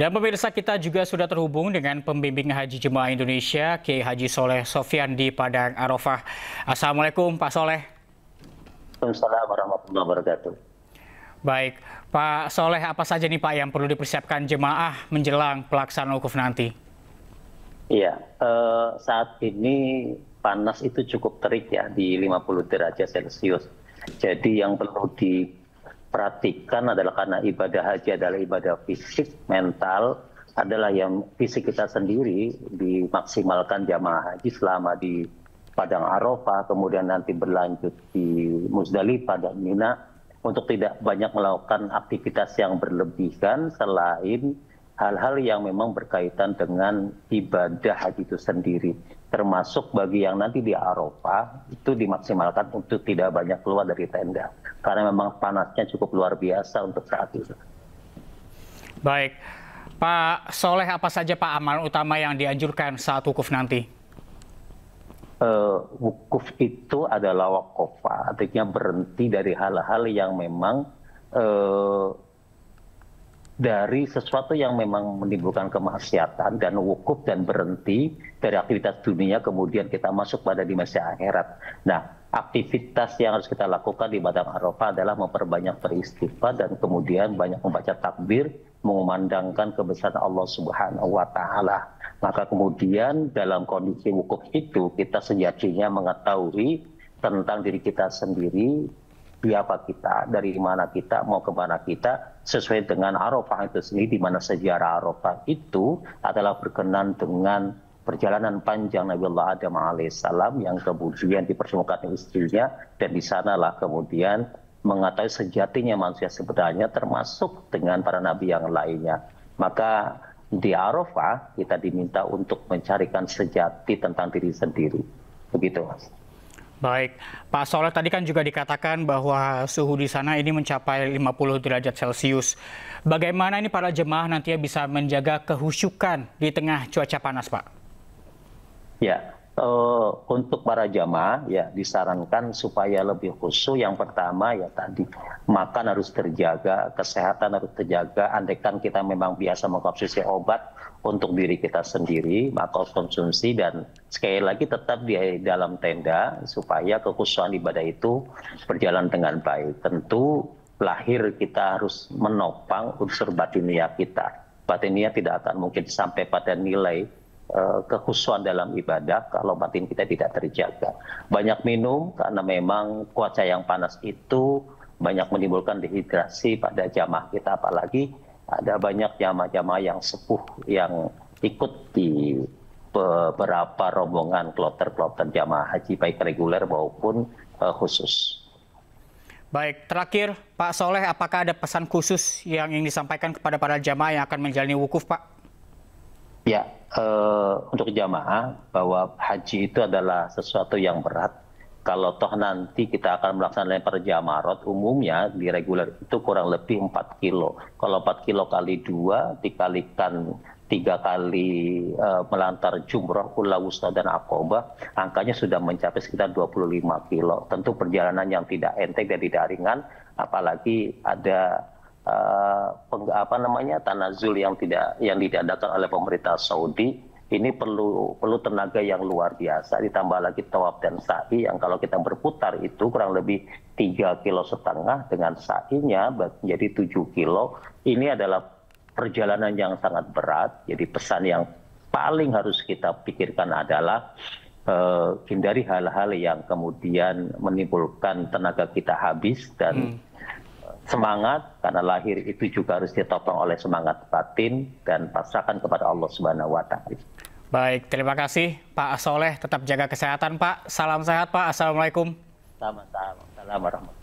Dan pemirsa, kita juga sudah terhubung dengan pembimbing haji jemaah Indonesia, Kiai Haji Soleh Sofyan di Padang Arafah. Assalamualaikum Pak Soleh. Waalaikumsalam warahmatullahi wabarakatuh. Baik, Pak Soleh, apa saja nih Pak yang perlu dipersiapkan jemaah menjelang pelaksanaan wukuf nanti? Iya, saat ini panas itu cukup terik ya, di 50 derajat Celcius. Jadi yang perlu diperhatikan adalah karena ibadah haji adalah ibadah fisik, mental, adalah yang fisik kita sendiri dimaksimalkan jamaah haji selama di Padang Arafah, kemudian nanti berlanjut di Muzdalifah dan Mina, untuk tidak banyak melakukan aktivitas yang berlebihan selain hal-hal yang memang berkaitan dengan ibadah haji itu sendiri. Termasuk bagi yang nanti di Arafah, itu dimaksimalkan untuk tidak banyak keluar dari tenda. Karena memang panasnya cukup luar biasa untuk saat itu. Baik, Pak Soleh, apa saja Pak amalan utama yang dianjurkan saat wukuf nanti? Wukuf itu adalah waqofa, artinya berhenti dari hal-hal yang memang dari sesuatu yang memang menimbulkan kemaksiatan, dan wukuf dan berhenti dari aktivitas dunia, kemudian kita masuk pada dimensi akhirat. Nah, aktivitas yang harus kita lakukan di Padang Arafah adalah memperbanyak beristighfar dan kemudian banyak membaca takbir, mengumandangkan kebesaran Allah Subhanahu wa Ta'ala. Maka kemudian dalam kondisi wukuf itu kita sejatinya mengetahui tentang diri kita sendiri, siapa kita, dari mana kita, mau ke mana kita, sesuai dengan Arafah itu sendiri, di mana sejarah Arafah itu adalah berkenan dengan perjalanan panjang Nabi Allah Adam alaihissalam yang kemudian dipertemukan istrinya, dan di sanalah kemudian mengetahui sejatinya manusia sebenarnya, termasuk dengan para nabi yang lainnya. Maka di Arafah kita diminta untuk mencarikan sejati tentang diri sendiri. Begitu, Mas. Baik, Pak Soleh, tadi kan juga dikatakan bahwa suhu di sana ini mencapai 50 derajat Celcius. Bagaimana ini para jemaah nantinya bisa menjaga kehusyukan di tengah cuaca panas, Pak? Ya, untuk para jamaah ya disarankan supaya lebih khusyuk. Yang pertama ya tadi, makan harus terjaga, kesehatan harus terjaga. Andaikan kita memang biasa mengkonsumsi obat untuk diri kita sendiri, maka konsumsi, dan sekali lagi tetap di dalam tenda supaya kekhusyukan ibadah itu berjalan dengan baik. Tentu lahir kita harus menopang unsur batiniah kita. Batiniah tidak akan mungkin sampai pada nilai kekhusyukan dalam ibadah kalau batin kita tidak terjaga. Banyak minum karena memang cuaca yang panas itu banyak menimbulkan dehidrasi pada jamaah kita, apalagi ada banyak jamaah-jamaah yang sepuh yang ikut di beberapa rombongan kloter-kloter jamaah haji baik reguler maupun khusus. Baik, terakhir Pak Soleh, apakah ada pesan khusus yang ingin disampaikan kepada para jamaah yang akan menjalani wukuf, Pak? Ya, untuk jamaah bahwa haji itu adalah sesuatu yang berat. Kalau toh nanti kita akan melaksanakan perjamarat, umumnya di reguler itu kurang lebih 4 kilo. Kalau 4 kilo kali 2 dikalikan 3 kali melantar jumrah, ula wusta dan aqobah, angkanya sudah mencapai sekitar 25 kilo. Tentu perjalanan yang tidak enteng dan tidak ringan, apalagi ada tanazul yang diadakan oleh pemerintah Saudi. Ini perlu tenaga yang luar biasa, ditambah lagi tawaf dan sa'i yang kalau kita berputar itu kurang lebih 3,5 kilo dengan sa'inya menjadi 7 kilo. Ini adalah perjalanan yang sangat berat. Jadi pesan yang paling harus kita pikirkan adalah hindari hal-hal yang kemudian menimbulkan tenaga kita habis, dan semangat, karena lahir itu juga harus ditopang oleh semangat batin dan pasrahkan kepada Allah Subhanahu wa Ta'ala. Baik, terima kasih Pak Soleh. Tetap jaga kesehatan, Pak. Salam sehat, Pak. Assalamualaikum. Sama-sama. Assalamualaikum warahmatullahi wabarakatuh.